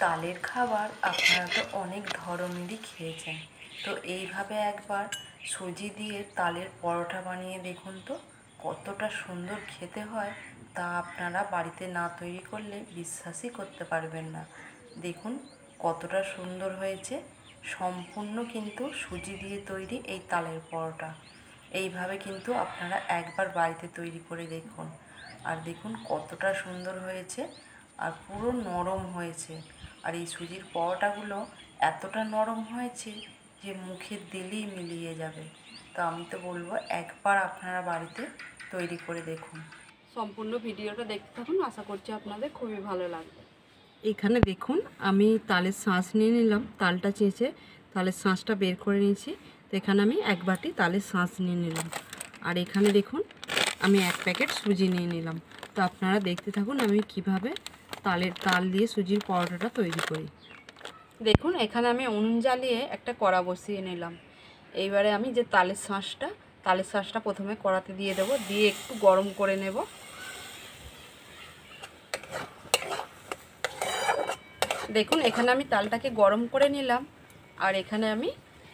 তালের খাবার আপনারা তো অনেক ধরনেরই খেয়েছেন, তো এইভাবে একবার সুজি দিয়ে তালের পরোটা বানিয়ে দেখুন তো কতটা সুন্দর খেতে হয়। তা আপনারা বাড়িতে না তৈরি করলে বিশ্বাসই করতে পারবেন না। দেখুন কতটা সুন্দর হয়েছে, সম্পূর্ণ কিন্তু সুজি দিয়ে তৈরি এই তালের পরোটা। এইভাবে কিন্তু আপনারা একবার বাড়িতে তৈরি করে দেখুন, আর দেখুন কতটা সুন্দর হয়েছে আর পুরো নরম হয়েছে। আর এই সুজির পরোটাগুলো এতটা নরম হয়েছে যে মুখে দিলেই মিলিয়ে যাবে। তো আমি তো বলবো একবার আপনারা বাড়িতে তৈরি করে দেখুন। সম্পূর্ণ ভিডিওটা দেখতে থাকুন, আশা করছি আপনাদের খুবই ভালো লাগবে। এখানে দেখুন আমি তালের শাঁস নিয়ে নিলাম, তালটা চেঁচে তালের শাঁসটা বের করে নিয়েছি। তো এখানে আমি এক বাটি তালের শাঁস নিয়ে নিলাম, আর এখানে দেখুন আমি এক প্যাকেট সুজি নিয়ে নিলাম। তো আপনারা দেখতে থাকুন আমি কিভাবে তাল দিয়ে সুজির পরোটাটা তৈরি করি। দেখুন এখানে আমি উনুন জ্বালিয়ে একটা কড়া বসিয়ে নিলাম। এইবারে আমি যে তালের শাঁসটা প্রথমে কড়াতে দিয়ে দেবো, দিয়ে একটু গরম করে নেব। দেখুন এখানে আমি তালটাকে গরম করে নিলাম, আর এখানে আমি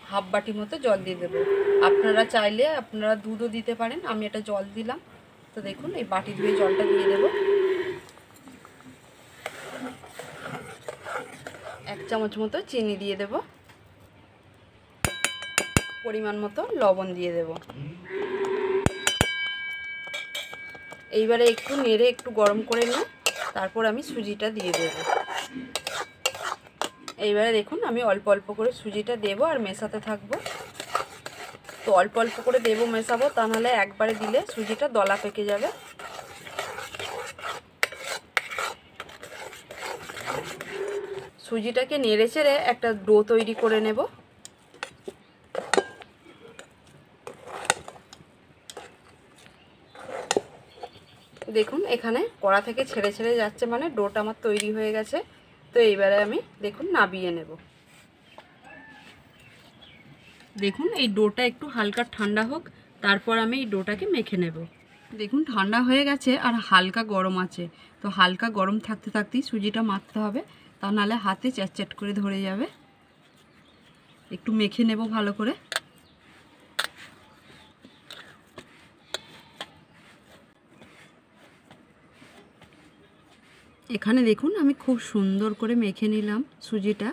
হাফ বাটি মতো জল দিয়ে দেবো। আপনারা চাইলে আপনারা দুধও দিতে পারেন, আমি এটা জল দিলাম। তো দেখুন এই বাটি ধুয়ে জলটা দিয়ে দেবো। 1 চামচ মতো চিনি দিয়ে দেব, পরিমাণ মতো লবণ দিয়ে দেব। এইবারে একটু নেড়ে একটু গরম করে নিয়ে তারপর আমি সুজিটা দিয়ে দেব। এইবারে দেখুন আমি অল্প অল্প করে সুজিটা দেব আর মেশাতে থাকবো। তো অল্প অল্প করে দেবো, মেশাবো, তা নাহলে একবারে দিলে সুজিটা দলা পেকে যাবে। সুজিটাকে নেড়ে চেড়ে একটা ডো তৈরি করে নেব। দেখুন এখানে কড়া থেকে ছেড়ে ছেড়ে যাচ্ছে, মানে ডোটা আমার তৈরি হয়ে গেছে। তো এইবারে আমি দেখুন নাবিয়ে নেব। দেখুন এই ডোটা একটু হালকা ঠান্ডা হোক, তারপর আমি এই ডোটাকে মেখে নেব। দেখুন ঠান্ডা হয়ে গেছে আর হালকা গরম আছে। তো হালকা গরম থাকতে থাকতেই সুজিটা মাখতে হবে, তা নাহলে হাতে চ্যাটচ্যাট করে ধরে যাবে। একটু মেখে নেব ভালো করে। এখানে দেখুন আমি খুব সুন্দর করে মেখে নিলাম সুজিটা।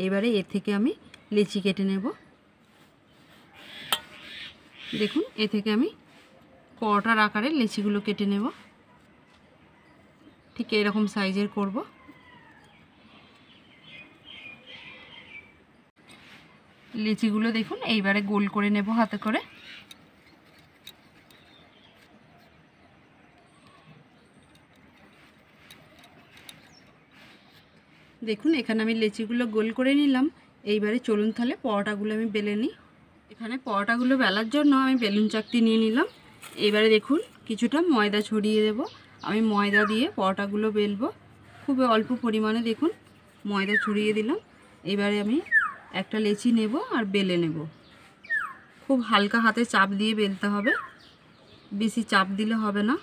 এবারে এর থেকে আমি লেচি কেটে নেব। দেখুন এ থেকে আমি পরোটার আকারে লেচিগুলো কেটে নেব, ঠিক এরকম সাইজের করব। লেচিগুলো দেখুন এইবারে গোল করে নেব হাতে করে। দেখুন এখানে আমি লেচিগুলো গোল করে নিলাম। এইবারে চলুন তাহলে পরোটাগুলো আমি বেলে নিই। এখানে পরোটাগুলো বেলার জন্য আমি বেলুন চাকতি নিয়ে নিলাম। এইবারে দেখুন কিছুটা ময়দা ছড়িয়ে দেব। আমি ময়দা দিয়ে পরোটাগুলো বেলবো, খুব অল্প পরিমাণে দেখুন ময়দা ছড়িয়ে দিলাম। এবারে আমি একটা লেচি নেব আর বেলে নেব। খুব হালকা হাতে চাপ দিয়ে বেলতে হবে, বেশি চাপ দিলে হবে না,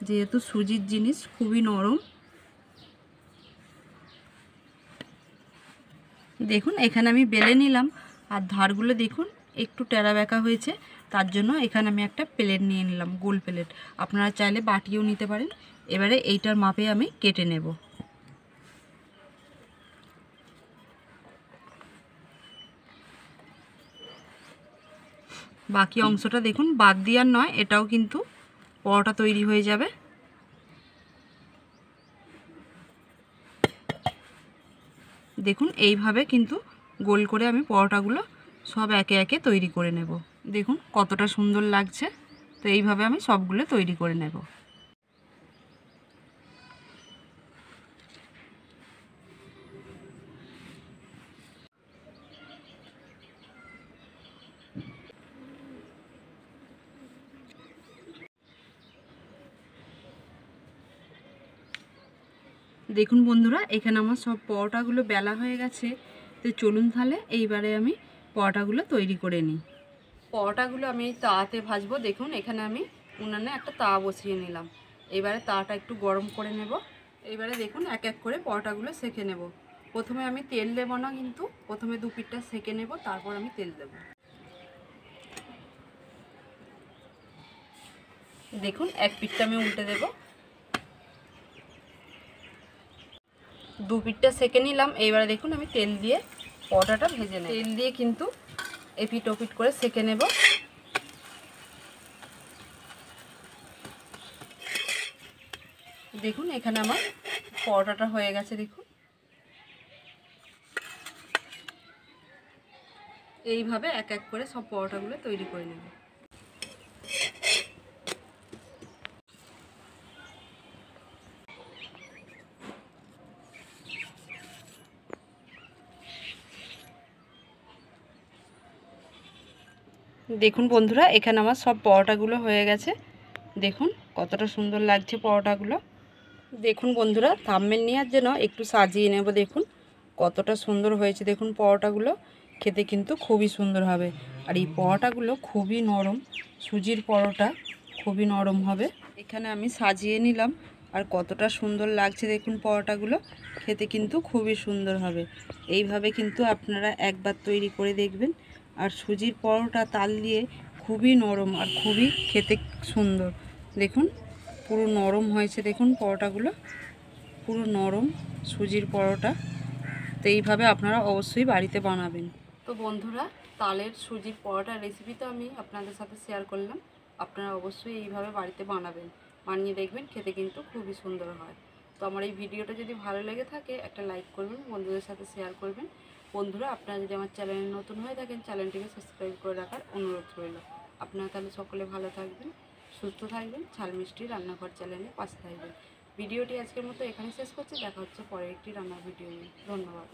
যেহেতু সুজির জিনিস খুবই নরম। দেখুন এখানে আমি বেলে নিলাম, আর ধারগুলো দেখুন একটু টেরা বেঁকা হয়েছে, তার জন্য এখানে আমি একটা প্লেট নিয়ে নিলাম, গোল প্লেট। আপনারা চাইলে বাটিও নিতে পারেন। এবারে এইটার মাপে আমি কেটে নেব। বাকি অংশটা দেখুন বাদ দেওয়ার নয়, এটাও কিন্তু পরোটা তৈরি হয়ে যাবে। দেখুন এইভাবে কিন্তু গোল করে আমি পরোটাগুলো সব একে একে তৈরি করে নেব। দেখুন কতটা সুন্দর লাগছে। তো এইভাবে আমি সবগুলো তৈরি করে নেব। দেখুন বন্ধুরা এখানে আমার সব পরোটাগুলো বেলা হয়ে গেছে। তো চলুন তাহলে এইবারে আমি পরোটাগুলো তৈরি করে নিই। পরোটাগুলো আমি তাওয়াতে ভাজবো। দেখুন এখানে আমি উনানে একটা তাওয়া বসিয়ে নিলাম। এবারে তাওয়াটা একটু গরম করে নেব। এবারে দেখুন এক এক করে পরোটাগুলো সেঁকে নেব। প্রথমে আমি তেল দেবো না, কিন্তু প্রথমে দু পিঠটা সেঁকে নেব, তারপর আমি তেল দেব। দেখুন এক পিঠটা আমি উল্টে দেব। দু পিঠটা সেঁকে নিলাম। এইবারে দেখুন আমি তেল দিয়ে পরোটাটা ভেজে নেব। তেল দিয়ে কিন্তু এপিট ওপিট করে সেঁকে নেব। দেখুন এখানে আমার পরোটাটা হয়ে গেছে। দেখুন এইভাবে এক এক করে সব পরোটাগুলো তৈরি করে নেব। দেখুন বন্ধুরা, এখানে আমার সব পরোটাগুলো হয়ে গেছে। দেখুন কতটা সুন্দর লাগছে পরোটাগুলো। দেখুন বন্ধুরা, থাম্বনেল নেওয়ার জন্য একটু সাজিয়ে নেব। দেখুন কতটা সুন্দর হয়েছে। দেখুন পরোটাগুলো খেতে কিন্তু খুবই সুন্দর হবে। আর এই পরোটাগুলো খুবই নরম, সুজির পরোটা খুবই নরম হবে। এখানে আমি সাজিয়ে নিলাম। আর কতটা সুন্দর লাগছে দেখুন পরোটাগুলো, খেতে কিন্তু খুবই সুন্দর হবে। এইভাবে কিন্তু আপনারা একবার তৈরি করে দেখবেন। আর সুজির পরোটা তাল দিয়ে খুবই নরম আর খুবই খেতে সুন্দর। দেখুন পুরো নরম হয়েছে। দেখুন পরোটাগুলো পুরো নরম সুজির পরোটা। তো এইভাবে আপনারা অবশ্যই বাড়িতে বানাবেন। তো বন্ধুরা, তালের সুজির পরোটার রেসিপি তো আমি আপনাদের সাথে শেয়ার করলাম। আপনারা অবশ্যই এইভাবে বাড়িতে বানাবেন, বানিয়ে দেখবেন, খেতে কিন্তু খুবই সুন্দর হয়। তো আমার এই ভিডিওটা যদি ভালো লেগে থাকে একটা লাইক করবেন, বন্ধুদের সাথে শেয়ার করবেন। বন্ধুরা, আপনারা যদি আমার চ্যানেলে নতুন হয়ে থাকেন চ্যানেলটিকে সাবস্ক্রাইব করে রাখার অনুরোধ রইল। আপনারা তাহলে সকলে ভালো থাকবেন, সুস্থ থাকবেন, ঝাল মিষ্টি রান্নাঘর চ্যানেলে পাশে থাকবেন। ভিডিওটি আজকের মতো এখানে শেষ করছি। দেখা হচ্ছে পরের একটি রান্নার ভিডিও নিয়ে। ধন্যবাদ।